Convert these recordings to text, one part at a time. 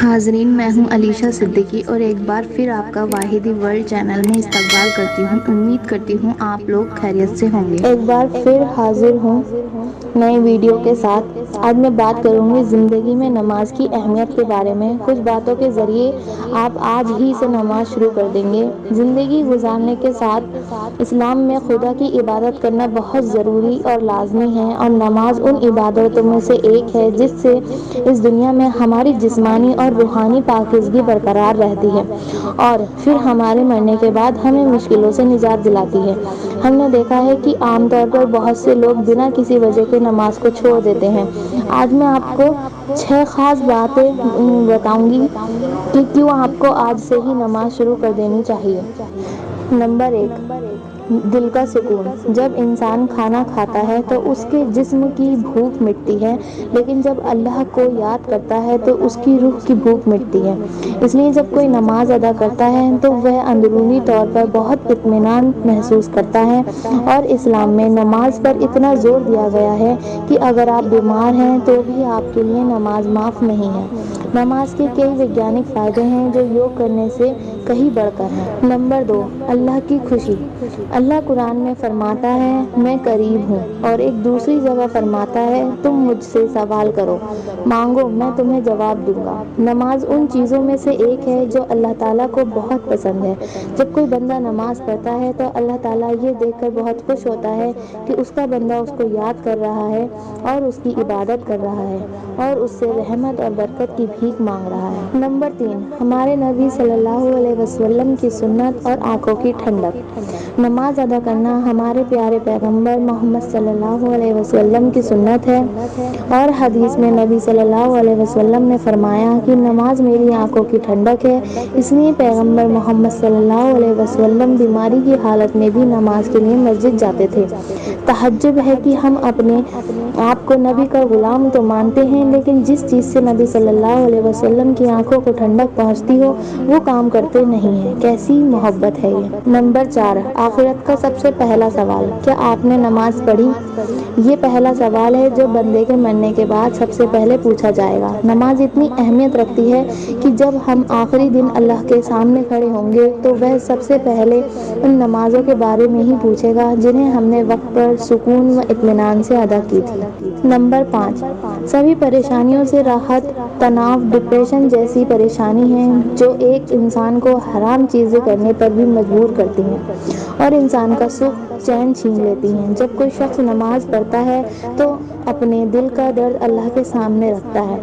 حاضرین، میں ہوں علیشہ صدیقی اور ایک بار پھر آپ کا واحدی ورلڈ چینل میں استقبال کرتی ہوں۔ امید کرتی ہوں آپ لوگ خیریت سے ہوں گے۔ ایک بار پھر حاضر ہوں نئے ویڈیو کے ساتھ۔ آج میں بات کروں گی زندگی میں نماز کی اہمیت کے بارے میں۔ کچھ باتوں کے ذریعے آپ آج ہی سے نماز شروع کر دیں گے۔ زندگی گزارنے کے ساتھ اسلام میں خدا کی عبادت کرنا بہت ضروری اور لازمی ہے، اور نماز ان عبادتوں میں سے ایک ہے جس سے اس دنیا میں ہماری جسمانی اور روحانی پاکیزگی برقرار رہتی ہے، اور پھر ہمارے مرنے کے بعد ہمیں مشکلوں سے نجات دلاتی ہے۔ ہم نے دیکھا ہے کہ عام طور پر بہت سے لوگ بنا کسی وجہ کے نماز کو چھوڑ دیتے ہیں۔ آج میں آپ کو 6 خاص باتیں بتاؤں گی کہ کیوں آپ کو آج سے ہی نماز شروع کر دینی چاہیے۔ نمبر 1، دل کا سکون۔ جب انسان کھانا کھاتا ہے تو اس کے جسم کی بھوک مٹتی ہے، لیکن جب اللہ کو یاد کرتا ہے تو اس کی روح کی بھوک مٹتی ہے۔ اس لیے جب کوئی نماز ادا کرتا ہے تو وہ اندرونی طور پر بہت اطمینان محسوس کرتا ہے، اور اسلام میں نماز پر اتنا زور دیا گیا ہے کہ اگر آپ بیمار ہیں تو بھی آپ کے لیے نماز معاف نہیں ہے۔ نماز کے کئی ویگیانک فائدے ہیں جو یوگ کرنے سے کہیں بڑھ کر ہیں۔ نمبر 2، اللہ کی خوشی۔ اللہ قرآن میں فرماتا ہے، میں قریب ہوں، اور ایک دوسری جگہ فرماتا ہے، تم مجھ سے سوال کرو، مانگو، میں تمہیں جواب دوں گا۔ نماز ان چیزوں میں سے ایک ہے جو اللہ تعالیٰ کو بہت پسند ہے۔ جب کوئی بندہ نماز پڑھتا ہے تو اللہ تعالیٰ یہ دیکھ کر بہت خوش ہوتا ہے کہ اس کا بندہ اس کو یاد کر رہا ہے اور اس کی عبادت کر رہا ہے، اور اس سے رحمت اور برکت کی بھیک مانگ رہا ہے۔ نمبر 3، ہمارے نبی صلی اللہ علیہ وسلم کی سنت اور آنکھوں کی ٹھنڈک۔ نماز ادا کرنا ہمارے پیارے پیغمبر محمد صلی اللہ علیہ وسلم کی سنت ہے، اور حدیث میں نبی صلی اللہ علیہ وسلم نے فرمایا کہ نماز میری آنکھوں کی ٹھنڈک ہے۔ اس لیے پیغمبر محمد صلی اللہ علیہ وسلم بیماری کی حالت میں بھی نماز کے لیے مسجد جاتے تھے۔ تعجب ہے کہ ہم اپنے آپ کو نبی کا غلام تو مانتے ہیں، لیکن جس چیز سے نبی صلی اللہ علیہ وسلم کی آنکھوں کو ٹھنڈک پہنچتی ہو وہ کام کرتے نہیں ہیں۔ کیسی محبت ہے یہ! نمبر 4، آخرت کا سب سے پہلا سوال۔ کیا آپ نے نماز پڑھی؟ یہ پہلا سوال ہے جو بندے کے مرنے کے بعد سب سے پہلے پوچھا جائے گا۔ نماز اتنی اہمیت رکھتی ہے کہ جب ہم آخری دن اللہ کے سامنے کھڑے ہوں گے تو وہ سب سے پہلے ان نمازوں کے بارے میں ہی پوچھے گا جنہیں ہم نے وقت پر سکون و اطمینان سے ادا کی تھی۔ نمبر 5، سبھی پریشانیوں سے راحت۔ تناؤ، ڈپریشن جیسی پریشانی ہیں جو ایک انسان کو حرام چیزیں کرنے پر بھی مجبور کرتی ہیں اور انسان کا سکھ چین چھین لیتی ہیں۔ جب کوئی شخص نماز پڑھتا ہے تو اپنے دل کا درد اللہ کے سامنے رکھتا ہے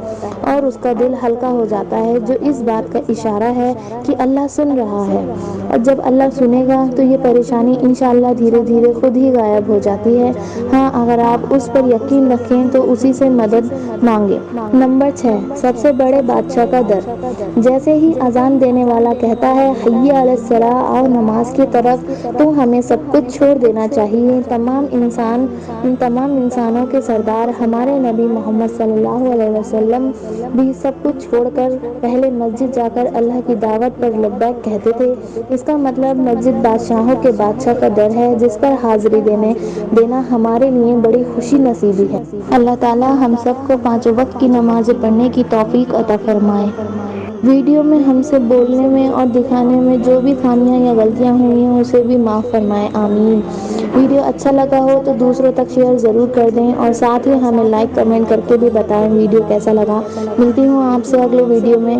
اور اس کا دل ہلکا ہو جاتا ہے، جو اس بات کا اشارہ ہے کہ اللہ سن رہا ہے، اور جب اللہ سنے گا تو یہ پریشانی انشاءاللہ دھیرے دھیرے خود ہی غائب ہو جاتی ہے۔ ہاں، اگر آپ اس پر یقین رکھیں تو اسی سے مدد مانگیں۔ نمبر 6، سب سے بڑے بادشاہ کا در۔ جیسے ہی اذان دینے والا کہتا ہے، حی علی الصلاۃ، آؤ نماز کی طرف، تو ہمیں سب کچھ چھوڑ دینا چاہیے۔ تمام انسانوں کے سردار ہمارے نبی محمد صلی اللہ علیہ وسلم بھی سب کچھ چھوڑ کر پہلے مسجد جا کر اللہ کی دعوت پر لبیک کہتے تھے۔ اس کا مطلب مسجد بادشاہوں کے بادشاہ کا در ہے جس پر حاضری دینا ہمارے لیے بڑی خوشی نصیبی ہے۔ اللہ تعالیٰ ہم سب کو 5 وقت کی نمازیں پڑھنے کی توفیق عطا فرمائے۔ ویڈیو میں ہم سے بولنے میں اور دکھانے میں جو بھی خامیاں یا غلطیاں ہوئی ہیں اسے بھی معاف فرمائے، آمین۔ ویڈیو اچھا لگا ہو تو دوسروں تک شیئر ضرور کر دیں، اور ساتھ ہی ہمیں لائک کمنٹ کر کے بھی بتائیں ویڈیو کیسا لگا۔ ملتی ہوں آپ سے اگلے ویڈیو میں۔